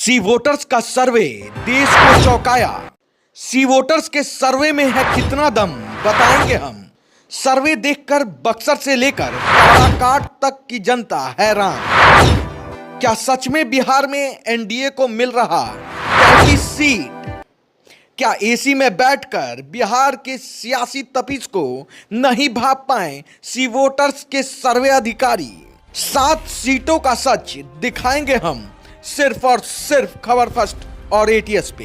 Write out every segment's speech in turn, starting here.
सी voters का सर्वे देश को चौंकाया। सी वोटर्स के सर्वे में है कितना दम, बताएंगे हम। सर्वे देखकर बक्सर से लेकर काराकाट तक की जनता हैरान। क्या सच में बिहार में एनडीए को मिल रहा 33 सीट? क्या एसी में बैठकर बिहार के सियासी तपीस को नहीं भाप पाए सी वोटर्स के सर्वे अधिकारी? 7 सीटों का सच दिखाएंगे हम, सिर्फ और सिर्फ खबर फर्स्ट और एटीएस पे।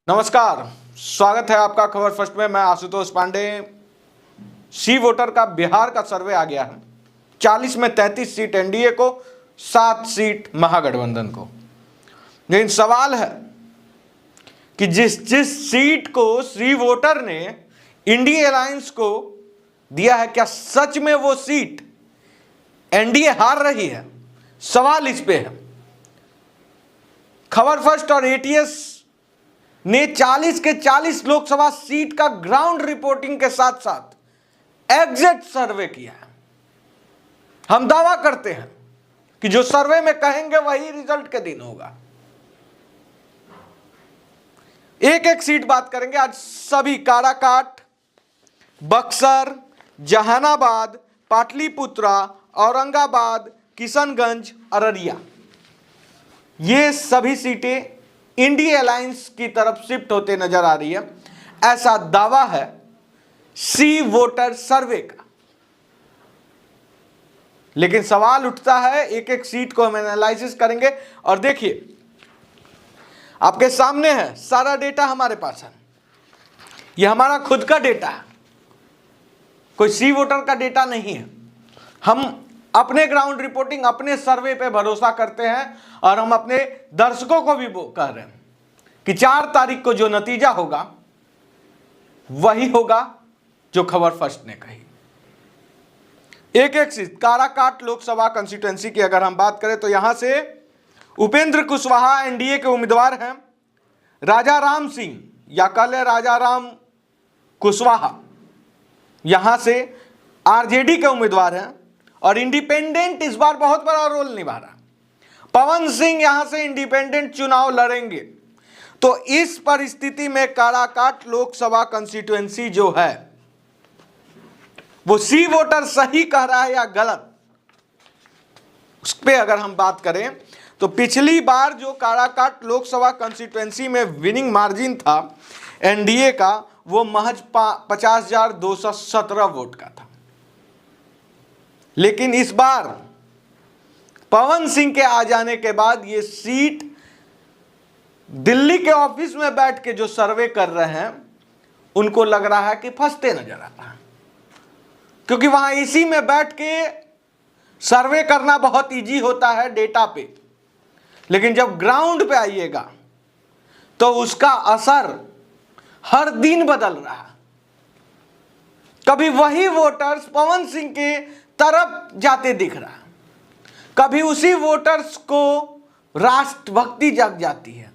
नमस्कार, स्वागत है आपका खबर फर्स्ट में। मैं आशुतोष पांडे। सी वोटर का बिहार का सर्वे आ गया है। 40 में 33 सीट एनडीए को, 7 सीट महागठबंधन को। लेकिन सवाल है कि जिस सीट को सी वोटर ने इंडिया अलायंस को दिया है, क्या सच में वो सीट एनडीए हार रही है? सवाल इस पे है। खबर फर्स्ट और एटीएस ने 40 के 40 लोकसभा सीट का ग्राउंड रिपोर्टिंग के साथ साथ एग्जिट सर्वे किया है। हम दावा करते हैं कि जो सर्वे में कहेंगे वही रिजल्ट के दिन होगा। एक एक सीट बात करेंगे आज। सभी काराकाट, बक्सर, जहानाबाद, पाटलिपुत्रा, औरंगाबाद, किशनगंज, अररिया, ये सभी सीटें इंडिया अलायंस की तरफ शिफ्ट होते नजर आ रही है, ऐसा दावा है सी वोटर सर्वे का। लेकिन सवाल उठता है, एक एक सीट को हम एनालिसिस करेंगे। और देखिए, आपके सामने है सारा डेटा, हमारे पास है। यह हमारा खुद का डेटा है, कोई सी वोटर का डेटा नहीं है। हम अपने ग्राउंड रिपोर्टिंग, अपने सर्वे पे भरोसा करते हैं और हम अपने दर्शकों को भी कह रहे हैं कि 4 तारीख को जो नतीजा होगा वही होगा जो खबर फर्स्ट ने कही। एक एक सीट, काराकाट लोकसभा कंस्टिट्यूएंसी की अगर हम बात करें तो यहां से उपेंद्र कुशवाहा एनडीए के उम्मीदवार हैं। राजा राम सिंह या कल राजा राम कुशवाहा यहां से आरजेडी के उम्मीदवार हैं और इंडिपेंडेंट इस बार बहुत बड़ा रोल निभा रहा। पवन सिंह यहां से इंडिपेंडेंट चुनाव लड़ेंगे। तो इस परिस्थिति में काराकाट लोकसभा कंस्टिट्यूएंसी जो है वो सी वोटर सही कह रहा है या गलत, उस पे अगर हम बात करें तो पिछली बार जो काराकाट लोकसभा कंस्टिट्यूएंसी में विनिंग मार्जिन था एनडीए का, वो महज 50,217 वोट का था। लेकिन इस बार पवन सिंह के आ जाने के बाद ये सीट दिल्ली के ऑफिस में बैठ के जो सर्वे कर रहे हैं उनको लग रहा है कि फंसते नजर आ रहा है, क्योंकि वहां एसी में बैठ के सर्वे करना बहुत इजी होता है डेटा पे, लेकिन जब ग्राउंड पे आइएगा तो उसका असर हर दिन बदल रहा है। कभी वही वोटर्स पवन सिंह के तरफ जाते दिख रहा है, कभी उसी वोटर्स को राष्ट्रभक्ति जग जाती है,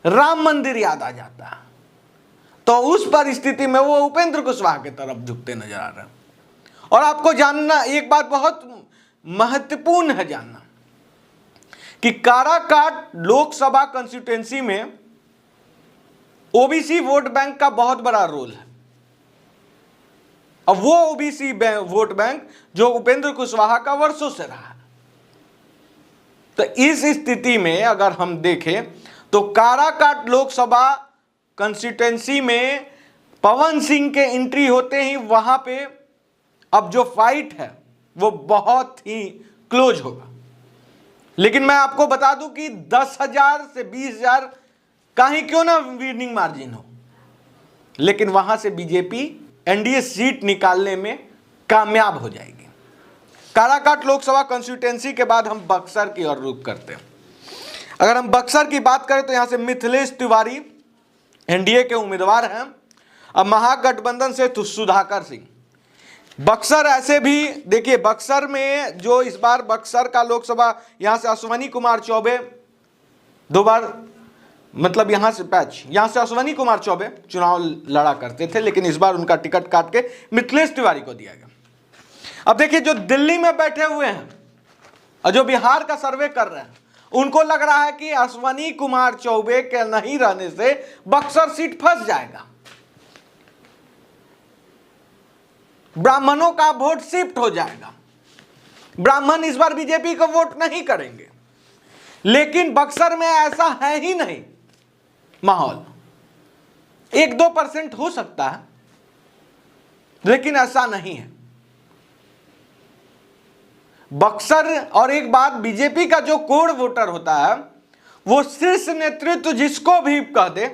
राम मंदिर याद आ जाता है। तो उस परिस्थिति में वो उपेंद्र कुशवाहा की तरफ झुकते नजर आ रहे हैं। और आपको जानना, एक बात बहुत महत्वपूर्ण है जानना, कि काराकाट लोकसभा कंस्टिट्यूएंसी में ओबीसी वोट बैंक का बहुत बड़ा रोल है। अब वो ओबीसी वोट बैंक जो उपेंद्र कुशवाहा का वर्षों से रहा है। तो इस स्थिति में अगर हम देखें तो काराकाट लोकसभा कंस्टिट्यूएंसी में पवन सिंह के एंट्री होते ही वहां पे अब जो फाइट है वो बहुत ही क्लोज होगा। लेकिन मैं आपको बता दूं कि 10,000 से 20,000 कहीं क्यों ना विनिंग मार्जिन हो, लेकिन वहां से बीजेपी एनडीए सीट निकालने में कामयाब हो जाएगी। काराकाट लोकसभा कंस्टिट्यूएंसी के बाद हम बक्सर की ओर रुख करते हैं। अगर हम बक्सर की बात करें तो यहां से मिथिलेश तिवारी एनडीए के उम्मीदवार हैं। अब महागठबंधन से सुधाकर सिंह। बक्सर ऐसे भी देखिए, बक्सर में जो इस बार बक्सर का लोकसभा, यहां से अश्वनी कुमार चौबे 2 बार, मतलब यहां से अश्वनी कुमार चौबे चुनाव लड़ा करते थे, लेकिन इस बार उनका टिकट काट के मिथिलेश तिवारी को दिया गया। अब देखिए, जो दिल्ली में बैठे हुए हैं और जो बिहार का सर्वे कर रहे हैं उनको लग रहा है कि अश्वनी कुमार चौबे के नहीं रहने से बक्सर सीट फंस जाएगा, ब्राह्मणों का वोट शिफ्ट हो जाएगा, ब्राह्मण इस बार बीजेपी को वोट नहीं करेंगे। लेकिन बक्सर में ऐसा है ही नहीं माहौल। 1-2% हो सकता है, लेकिन ऐसा नहीं है बक्सर। और एक बात, बीजेपी का जो कोर वोटर होता है वो शीर्ष नेतृत्व जिसको भी कह दे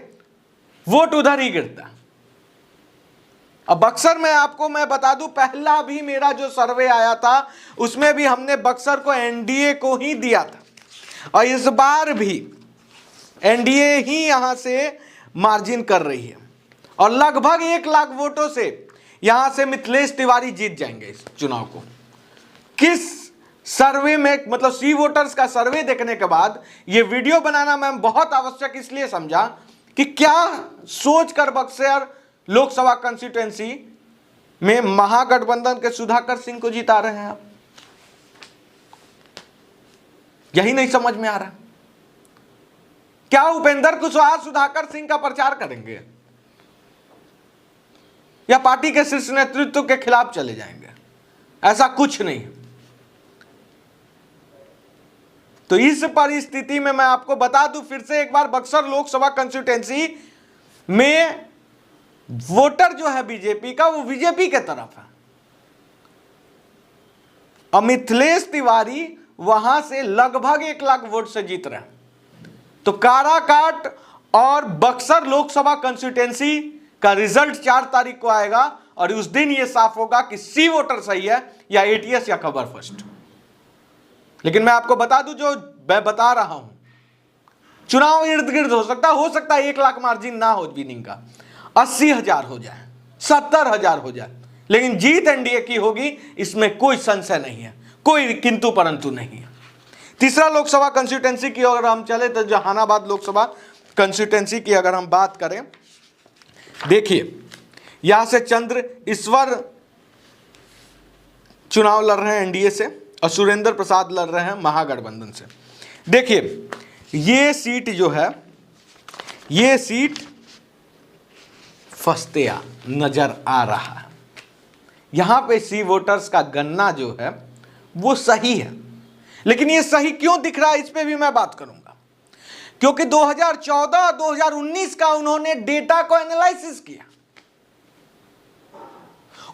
वोट उधर ही गिरता है। अब बक्सर में आपको मैं बता दूं, पहला भी मेरा जो सर्वे आया था उसमें भी हमने बक्सर को एनडीए को ही दिया था, और इस बार भी एनडीए ही यहां से मार्जिन कर रही है, और लगभग 1 लाख वोटों से यहां से मिथिलेश तिवारी जीत जाएंगे इस चुनाव को। किस सर्वे में, मतलब सी वोटर्स का सर्वे देखने के बाद यह वीडियो बनाना मैं बहुत आवश्यक इसलिए समझा कि क्या सोचकर बक्सर लोकसभा कंस्टिट्यूएंसी में महागठबंधन के सुधाकर सिंह को जिता रहे हैं आप? यही नहीं समझ में आ रहा। क्या उपेंद्र कुशवाहा सुधाकर सिंह का प्रचार करेंगे या पार्टी के शीर्ष नेतृत्व के खिलाफ चले जाएंगे? ऐसा कुछ नहीं। तो इस परिस्थिति में मैं आपको बता दूं फिर से एक बार, बक्सर लोकसभा कंस्टिट्यूएंसी में वोटर जो है बीजेपी का वो बीजेपी के तरफ है, और मिथिलेश तिवारी वहां से लगभग 1 लाख वोट से जीत रहे हैं। तो काराकाट और बक्सर लोकसभा कंस्टिट्यूएंसी का रिजल्ट 4 तारीख को आएगा, और उस दिन यह साफ होगा कि सी वोटर सही है या एटीएस या खबर फर्स्ट। लेकिन मैं आपको बता दूं, जो मैं बता रहा हूं, चुनाव इर्द गिर्द हो सकता है 1 लाख मार्जिन ना हो विनिंग का, 80,000 हो जाए, 70,000 हो जाए, लेकिन जीत एनडीए की होगी, इसमें कोई संशय नहीं है, कोई किंतु परंतु नहीं है। तीसरा लोकसभा कंस्टिट्यूएंसी की अगर हम चले तो जहानाबाद लोकसभा कंस्टिट्यूएंसी की अगर हम बात करें, देखिए यहां से चंद्र ईश्वर चुनाव लड़ रहे हैं एनडीए से, और सुरेंद्र प्रसाद लड़ रहे हैं महागठबंधन से। देखिए ये सीट जो है, ये सीट फस्तिया नजर आ रहा है। यहां पे सी वोटर्स का गणना जो है वो सही है, लेकिन ये सही क्यों दिख रहा है इस पे भी मैं बात करूंगा, क्योंकि 2014-2019 का उन्होंने डेटा को एनालिसिस किया।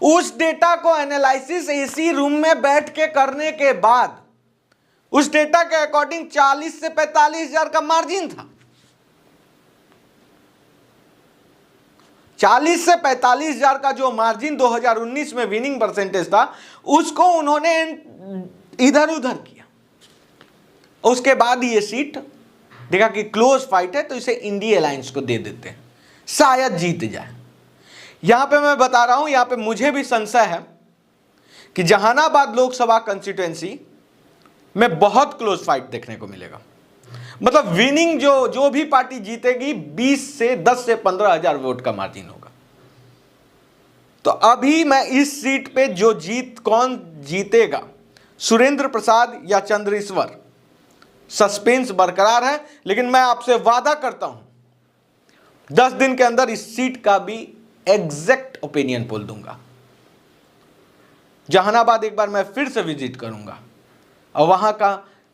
उस डेटा को एनालिसिस एसी रूम में बैठ के करने के बाद उस डेटा के अकॉर्डिंग 40 से 45,000 का मार्जिन था। 40 से 45,000 का जो मार्जिन 2019 में विनिंग परसेंटेज था, उसको उन्होंने इधर उधर किया। उसके बाद ये सीट देखा कि क्लोज फाइट है, तो इसे इंडिया अलायंस को दे देते हैं, शायद जीत जाए। यहां पे मैं बता रहा हूं, यहां पे मुझे भी संशय है कि जहानाबाद लोकसभा कंस्टिट्यूएंसी में बहुत क्लोज फाइट देखने को मिलेगा। मतलब विनिंग जो भी पार्टी जीतेगी 10 से 15,000 वोट का मार्जिन होगा। तो अभी मैं इस सीट पे जो कौन जीतेगा, सुरेंद्र प्रसाद या चंद्रेश्वर, सस्पेंस बरकरार है। लेकिन मैं आपसे वादा करता हूं 10 दिन के अंदर इस सीट का भी एग्जैक्ट ओपिनियन पोल दूंगा। जहानाबाद एक बार मैं फिर से विजिट करूंगा और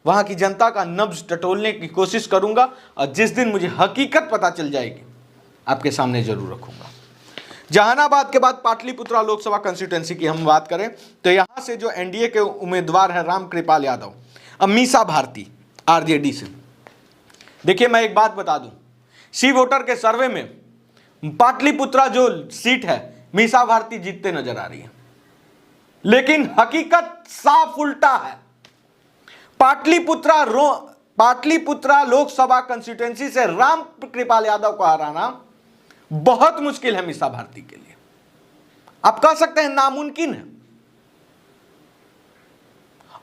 वहां की जनता का नब्ज टटोलने की कोशिश करूंगा, और जिस दिन मुझे हकीकत पता चल जाएगी आपके सामने जरूर रखूंगा। जहानाबाद के बाद पाटलिपुत्रा लोकसभा कंस्टिट्यूएंसी की हम बात करें तो यहां से जो एनडीए के उम्मीदवार हैं रामकृपाल यादव, मीसा भारती आरजेडी से। देखिए मैं एक बात बता दूं, सी वोटर के सर्वे में पाटलिपुत्रा जो सीट है मीसा भारती जीतते नजर आ रही है, लेकिन हकीकत साफ उल्टा है। पाटलिपुत्रा लोकसभा कंस्टिट्यूएंसी से रामकृपाल यादव को हराना बहुत मुश्किल है मीसा भारती के लिए। आप कह सकते हैं नामुमकिन है।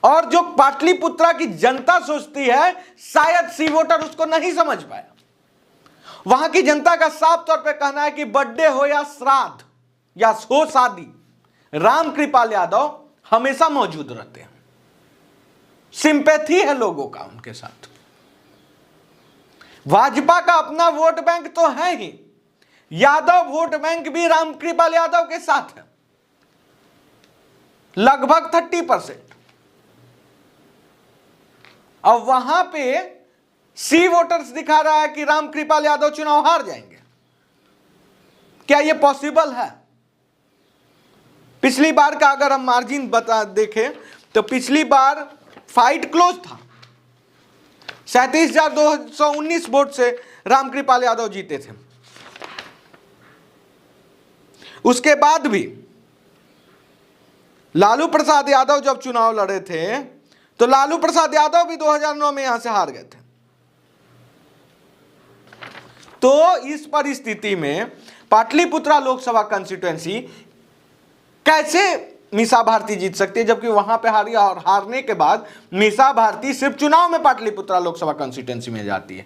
और जो पाटलिपुत्रा की जनता सोचती है, शायद सी वोटर उसको नहीं समझ पाया। वहां की जनता का साफ तौर पे कहना है कि बर्थडे हो या श्राद्ध या हो शादी, रामकृपाल यादव हमेशा मौजूद रहते हैं। सिंपैथी है लोगों का उनके साथ। भाजपा का अपना वोट बैंक तो है ही, यादव वोट बैंक भी रामकृपाल यादव के साथ है, लगभग 30%। अब वहां पे सी वोटर्स दिखा रहा है कि रामकृपाल यादव चुनाव हार जाएंगे। क्या यह पॉसिबल है? पिछली बार का अगर हम मार्जिन बता देखें तो पिछली बार फाइट क्लोज था, 37,219 वोट से रामकृपाल यादव जीते थे। उसके बाद भी लालू प्रसाद यादव जब चुनाव लड़े थे तो लालू प्रसाद यादव भी 2009 में यहां से हार गए थे। तो इस परिस्थिति में पाटलिपुत्रा लोकसभा कंस्टिट्यूएंसी कैसे मीसा भारती जीत सकती है, जबकि वहां पे हारी और हारने के बाद मीसा भारती सिर्फ चुनाव में पाटलिपुत्रा लोकसभा कंस्टिट्यूएंसी में जाती है।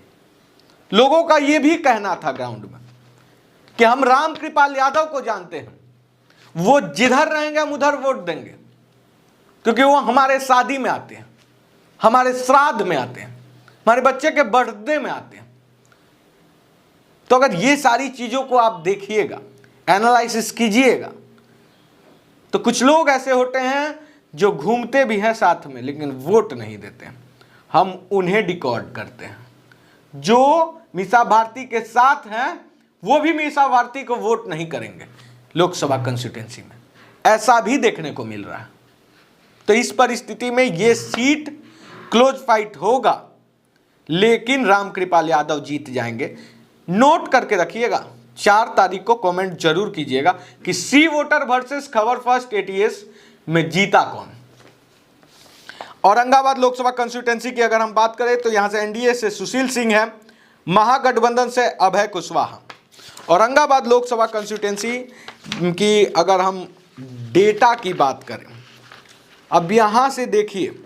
लोगों का यह भी कहना था ग्राउंड में कि हम रामकृपाल यादव को जानते हैं, वो जिधर रहेंगे हम उधर वोट देंगे, क्योंकि वो हमारे शादी में आते हैं, हमारे श्राद्ध में आते हैं, हमारे बच्चे के बर्थडे में आते हैं। तो अगर ये सारी चीजों को आप देखिएगा, एनालिसिस कीजिएगा, तो कुछ लोग ऐसे होते हैं जो घूमते भी हैं साथ में लेकिन वोट नहीं देते हैं। हम उन्हें डिकॉर्ड करते हैं। जो मीसा भारती के साथ हैं वो भी मीसा भारती को वोट नहीं करेंगे लोकसभा कंस्टिट्यूएंसी में, ऐसा भी देखने को मिल रहा है। तो इस परिस्थिति में यह सीट क्लोज फाइट होगा, लेकिन रामकृपाल यादव जीत जाएंगे। नोट करके रखिएगा, 4 तारीख को कमेंट जरूर कीजिएगा कि सी वोटर वर्सेस खबर फर्स्ट एटीएस में जीता कौन। औरंगाबाद लोकसभा कंस्टिट्यूएंसी की अगर हम बात करें तो यहां से एनडीए से सुशील सिंह है, महागठबंधन से अभय कुशवाहा। औरंगाबाद लोकसभा कंस्टिट्यूएंसी की अगर हम डेटा की बात करें, अब यहां से देखिए,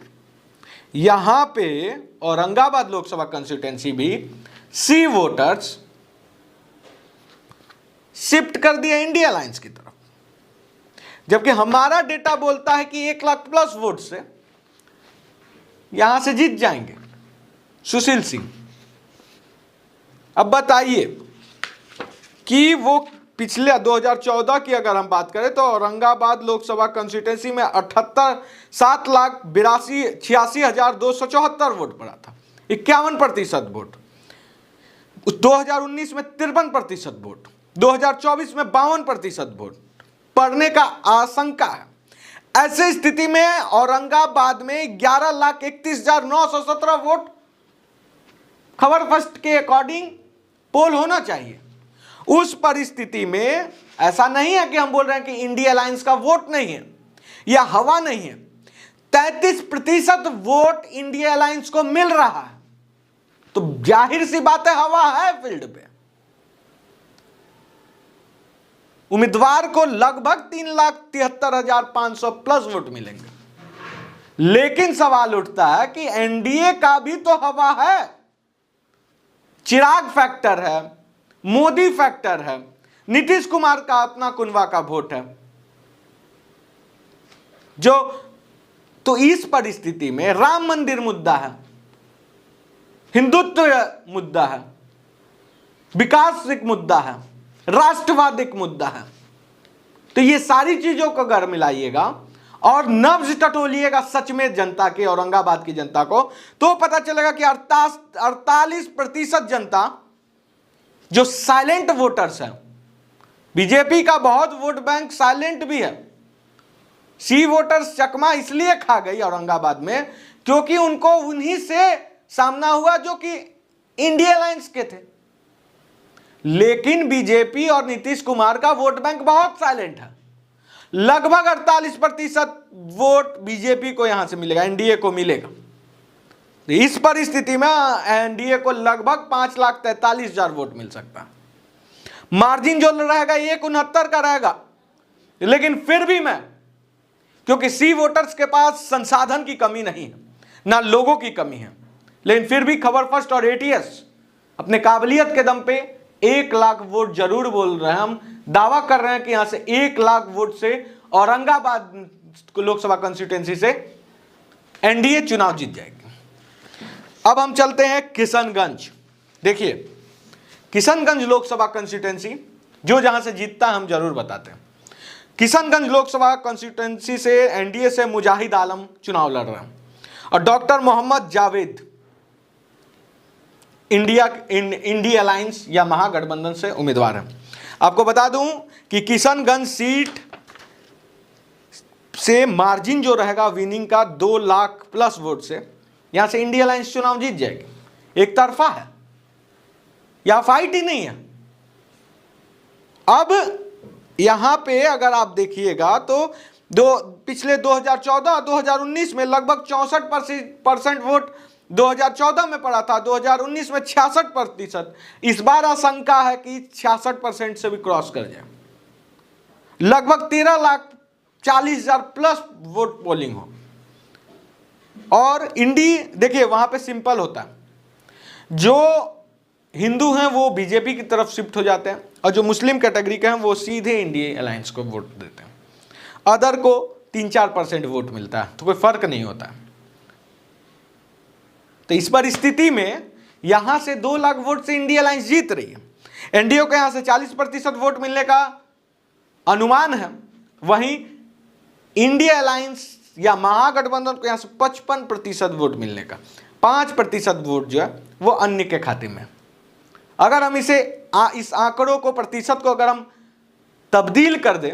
यहां पे औरंगाबाद लोकसभा कंस्टिट्यूएंसी भी सी वोटर्स शिफ्ट कर दिया इंडिया अलायंस की तरफ, जबकि हमारा डेटा बोलता है कि 1 लाख प्लस वोट से यहां से जीत जाएंगे सुशील सिंह। अब बताइए कि वो पिछले 2014 की अगर हम बात करें तो औरंगाबाद लोकसभा कंस्टिट्यूएंसी में 7,86,274 वोट पड़ा था, 51% वोट। 2019 में 53% वोट, 2024 में 52% वोट पड़ने का आशंका है। ऐसे स्थिति में औरंगाबाद में 11,31,917 वोट खबर फर्स्ट के अकॉर्डिंग पोल होना चाहिए। उस परिस्थिति में ऐसा नहीं है कि हम बोल रहे हैं कि इंडिया अलायंस का वोट नहीं है या हवा नहीं है, 33% वोट इंडिया अलायंस को मिल रहा है। तो जाहिर सी बात है हवा है फील्ड पे। उम्मीदवार को लगभग 3,73,500 प्लस वोट मिलेंगे। लेकिन सवाल उठता है कि एनडीए का भी तो हवा है, चिराग फैक्टर है, मोदी फैक्टर है, नीतीश कुमार का अपना कुनवा का वोट है जो। तो इस परिस्थिति में राम मंदिर मुद्दा है, हिंदुत्व मुद्दा है, विकासिक मुद्दा है, राष्ट्रवादिक मुद्दा है। तो ये सारी चीजों को अगर मिलाइएगा और नब्ज टटोलिएगा सच में जनता के, औरंगाबाद की जनता को, तो पता चलेगा कि 48% जनता जो साइलेंट वोटर्स हैं, बीजेपी का बहुत वोट बैंक साइलेंट भी है। सी वोटर्स चकमा इसलिए खा गई औरंगाबाद में क्योंकि उनको उन्हीं से सामना हुआ जो कि इंडिया अलायंस के थे। लेकिन बीजेपी और नीतीश कुमार का वोट बैंक बहुत साइलेंट है, लगभग 48% वोट बीजेपी को यहां से मिलेगा, एनडीए को मिलेगा। इस परिस्थिति में एनडीए को लगभग 5,43,000 वोट मिल सकता है। मार्जिन जो रहेगा 169 का रहेगा, लेकिन फिर भी मैं, क्योंकि सी वोटर्स के पास संसाधन की कमी नहीं है, ना लोगों की कमी है, लेकिन फिर भी खबर फर्स्ट और एटीएस अपने काबिलियत के दम पे 1 लाख वोट जरूर बोल रहे हैं। हम दावा कर रहे हैं कि यहां से 1 लाख वोट से औरंगाबाद लोकसभा कंस्टिट्यूएंसी से एनडीए चुनाव जीत जाएगी। अब हम चलते हैं किशनगंज। देखिए किशनगंज लोकसभा कॉन्स्टिट्यूंसी, जो जहां से जीतता है हम जरूर बताते हैं। किशनगंज लोकसभा कॉन्स्टिट्यूंसी से एनडीए से मुजाहिद आलम चुनाव लड़ रहे हैं और doctor Mohammad Javed India alliance या महागठबंधन से उम्मीदवार हैं। आपको बता दूं कि किशनगंज सीट से मार्जिन जो रहेगा विनिंग का 2 लाख प्लस वोट से, यहां से इंडिया अलायंस चुनाव जीत जाएगी। एक तरफा है, या फाइट ही नहीं है। अब यहां पे अगर आप देखिएगा तो पिछले 2014-2019 में लगभग 64% वोट 2014 में पड़ा था, 2019 में 66%। इस बार आशंका है कि 66% से भी क्रॉस कर जाए, लगभग 13,40,000 प्लस वोट पोलिंग हो। और देखिए वहां पे सिंपल होता है, जो हिंदू हैं वो बीजेपी की तरफ शिफ्ट हो जाते हैं और जो मुस्लिम कैटेगरी के हैं वो सीधे इंडिया अलायंस को वोट देते हैं। अदर को 3-4% वोट मिलता है, तो कोई फर्क नहीं होता। तो इस परिस्थिति में यहां से 2 लाख वोट से इंडिया अलायंस जीत रही है। एनडीए को यहां से 40% वोट मिलने का अनुमान है, वहीं इंडिया अलायंस या महागठबंधन को यहां से 55% वोट मिलने का, 5% वोट जो है वो अन्य के खाते में। अगर हम इस आंकड़ों को, प्रतिशत को अगर हम तब्दील कर दें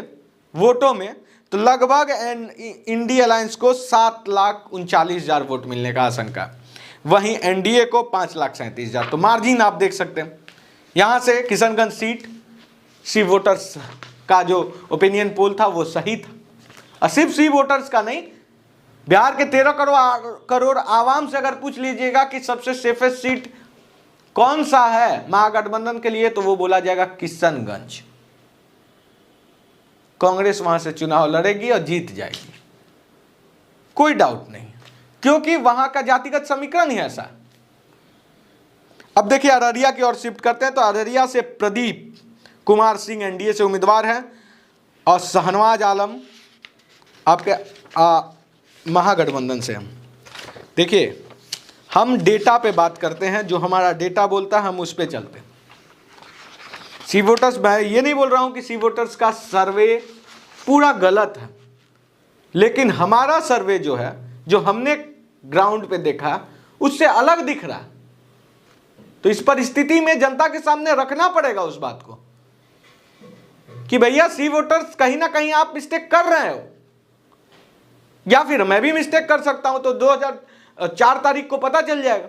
वोटों में, तो लगभग इंडिया अलायंस को 7,39,000 वोट मिलने का आशंका, वहीं एनडीए को 5,37,000। तो मार्जिन आप देख सकते हैं। यहां से किशनगंज सीट सी वोटर्स का जो ओपिनियन पोल था वो सही था, और सिर्फ सी वोटर्स का नहीं, बिहार के 13 करोड़ आवाम से अगर पूछ लीजिएगा कि सबसे सेफेस्ट सीट कौन सा है महागठबंधन के लिए, तो वो बोला जाएगा किशनगंज। कांग्रेस वहां से चुनाव लड़ेगी और जीत जाएगी, कोई डाउट नहीं, क्योंकि वहां का जातिगत समीकरण ही ऐसा। अब देखिए अररिया की ओर शिफ्ट करते हैं। तो अररिया से प्रदीप कुमार सिंह एनडीए से उम्मीदवार हैं और शहनवाज आलम आपके महागठबंधन से हैं। देखिए हम डेटा पे बात करते हैं, जो हमारा डेटा बोलता है हम उस पे चलते हैं। सी वोटर्स, मैं ये नहीं बोल रहा हूं कि सी वोटर्स का सर्वे पूरा गलत है, लेकिन हमारा सर्वे जो है, जो हमने ग्राउंड पे देखा, उससे अलग दिख रहा है। तो इस परिस्थिति में जनता के सामने रखना पड़ेगा उस बात को कि भैया सी वोटर्स कहीं ना कहीं आप मिस्टेक कर रहे हो, या फिर मैं भी मिस्टेक कर सकता हूं। तो 2004 तारीख को पता चल जाएगा,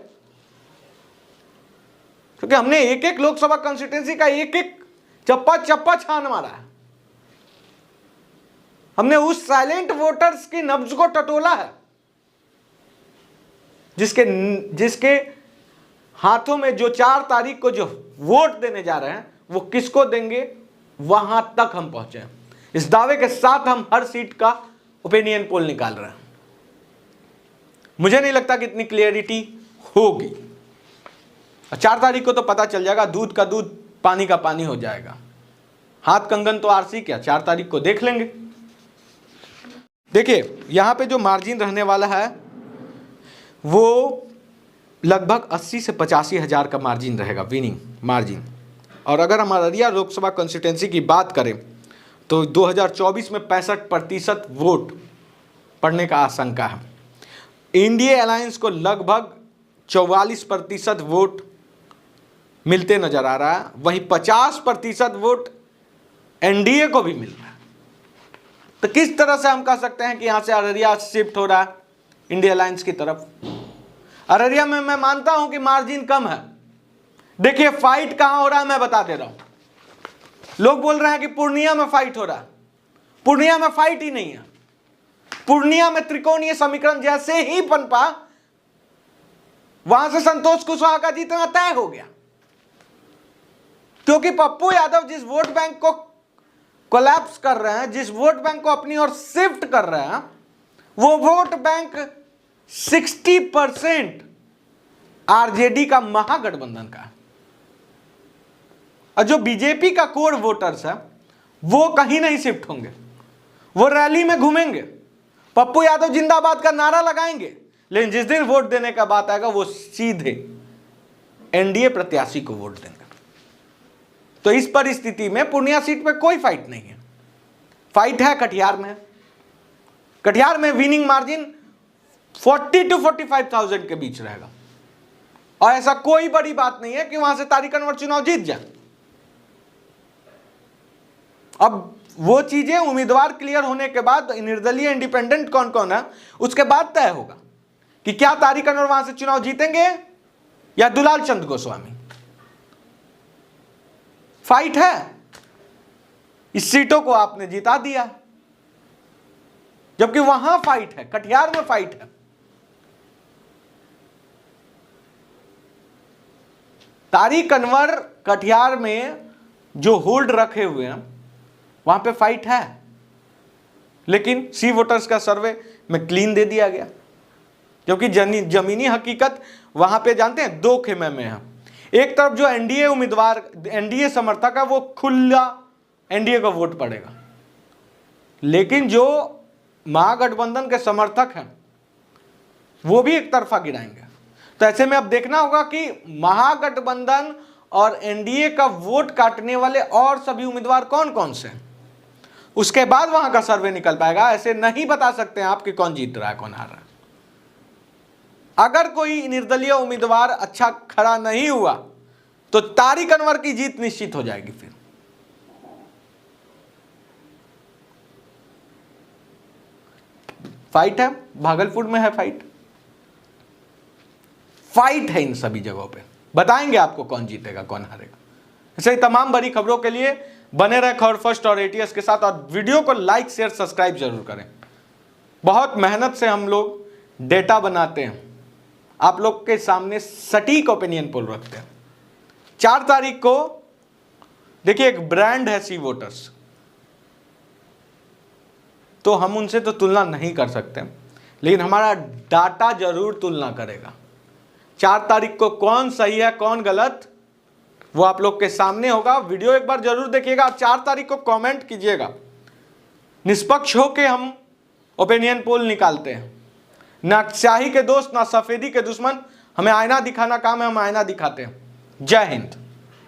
क्योंकि हमने एक एक लोकसभा कॉन्स्टिट्यूंसी का एक एक चप्पा छान मारा है। हमने उस साइलेंट वोटर्स की नब्ज को टटोला है, जिसके हाथों में जो 4 तारीख को जो वोट देने जा रहे हैं वो किसको देंगे, वहां तक हम पहुंचे हैं। इस दावे के साथ हम हर सीट का ओपिनियन पोल निकाल रहे हैं। मुझे नहीं लगता कि इतनी क्लियरिटी होगी। 4 तारीख को तो पता चल जाएगा, दूध का दूध पानी का पानी हो जाएगा। हाथ कंगन तो आरसी क्या, 4 तारीख को देख लेंगे। देखिए यहां पे जो मार्जिन रहने वाला है वो लगभग 80 से 85 हज़ार का मार्जिन रहेगा, विनिंग मार्जिन। और अगर हम अररिया लोकसभा कॉन्स्टिट्यूंसी की बात करें तो 2024 में 65% वोट पड़ने का आशंका है। इंडिया अलायंस को लगभग 44% वोट मिलते नजर आ रहा है, वहीं 50% वोट एनडीए को भी मिल रहा है। तो किस तरह से हम कह सकते हैं कि यहां से अररिया शिफ्ट हो रहा है इंडिया अलायंस की तरफ। अररिया में मैं मानता हूं कि मार्जिन कम है। देखिए फाइट कहां हो रहा है मैं बता दे रहा हूं। लोग बोल रहे हैं कि पूर्णिया में फाइट हो रहा है, पूर्णिया में फाइट ही नहीं है। पूर्णिया में त्रिकोणीय समीकरण जैसे ही पनपा, वहां से संतोष कुशवाहा का जीतना तय हो गया, क्योंकि पप्पू यादव जिस वोट बैंक को कोलैप्स कर रहे हैं, जिस वोट बैंक को अपनी ओर शिफ्ट कर रहे हैं, वो वोट बैंक 60% आरजेडी का महागठबंधन का, और जो बीजेपी का कोर वोटर्स है वो कहीं नहीं शिफ्ट होंगे, वो रैली में घूमेंगे, पप्पू यादव जिंदाबाद का नारा लगाएंगे, लेकिन जिस दिन वोट देने का बात आएगा वो सीधे एनडीए प्रत्याशी को वोट देंगे। तो इस परिस्थिति में पूर्णिया सीट पे कोई फाइट नहीं है। फाइट है कटिहार में। कटिहार में विनिंग मार्जिन 40 to 45,000 के बीच रहेगा और ऐसा कोई बड़ी बात नहीं है कि वहां से तारिक अनवर चुनाव जीत जाए। अब वो चीजें उम्मीदवार क्लियर होने के बाद, निर्दलीय इंडिपेंडेंट कौन कौन है उसके बाद तय होगा कि क्या तारिक अनवर वहां से चुनाव जीतेंगे या दुलाल चंद गोस्वामी। फाइट है। इस सीटों को आपने जिता दिया, जबकि वहां फाइट है, कटिहार में फाइट है। तारिक अनवर कटिहार में जो होल्ड रखे हुए हैं वहां पे फाइट है, लेकिन सी वोटर्स का सर्वे में क्लीन दे दिया गया, क्योंकि जमीनी हकीकत वहां पे जानते हैं दो खेमे में है। एक तरफ जो एनडीए उम्मीदवार, एनडीए समर्थक है, वो खुला एनडीए को वोट पड़ेगा, लेकिन जो महागठबंधन के समर्थक हैं वो भी एक तरफा गिराएंगे। तो ऐसे में अब देखना होगा कि महागठबंधन और एनडीए का वोट काटने वाले और सभी उम्मीदवार कौन कौन से हैं, उसके बाद वहां का सर्वे निकल पाएगा। ऐसे नहीं बता सकते हैं आप कि कौन जीत रहा है कौन हार रहा है। अगर कोई निर्दलीय उम्मीदवार अच्छा खड़ा नहीं हुआ तो तारिक अनवर की जीत निश्चित हो जाएगी। फिर फाइट है, भागलपुर में है फाइट, फाइट है इन सभी जगहों पे। बताएंगे आपको कौन जीतेगा कौन हारेगा। ऐसे तमाम बड़ी खबरों के लिए बने रहे खबर फर्स्ट और एटीएस के साथ, और वीडियो को लाइक शेयर सब्सक्राइब जरूर करें। बहुत मेहनत से हम लोग डेटा बनाते हैं, आप लोग के सामने सटीक ओपिनियन पोल रखते हैं। 4 तारीख को देखिए, एक ब्रांड है सी वोटर्स, तो हम उनसे तो तुलना नहीं कर सकते, लेकिन हमारा डाटा जरूर तुलना करेगा। 4 तारीख को कौन सही है कौन गलत वो आप लोग के सामने होगा। वीडियो एक बार जरूर देखिएगा। 4 तारीख को कमेंट कीजिएगा। निष्पक्ष होकर हम ओपिनियन पोल निकालते हैं, ना स्याही के दोस्त ना सफेदी के दुश्मन। हमें आईना दिखाना काम है, हम आईना दिखाते हैं। जय हिंद।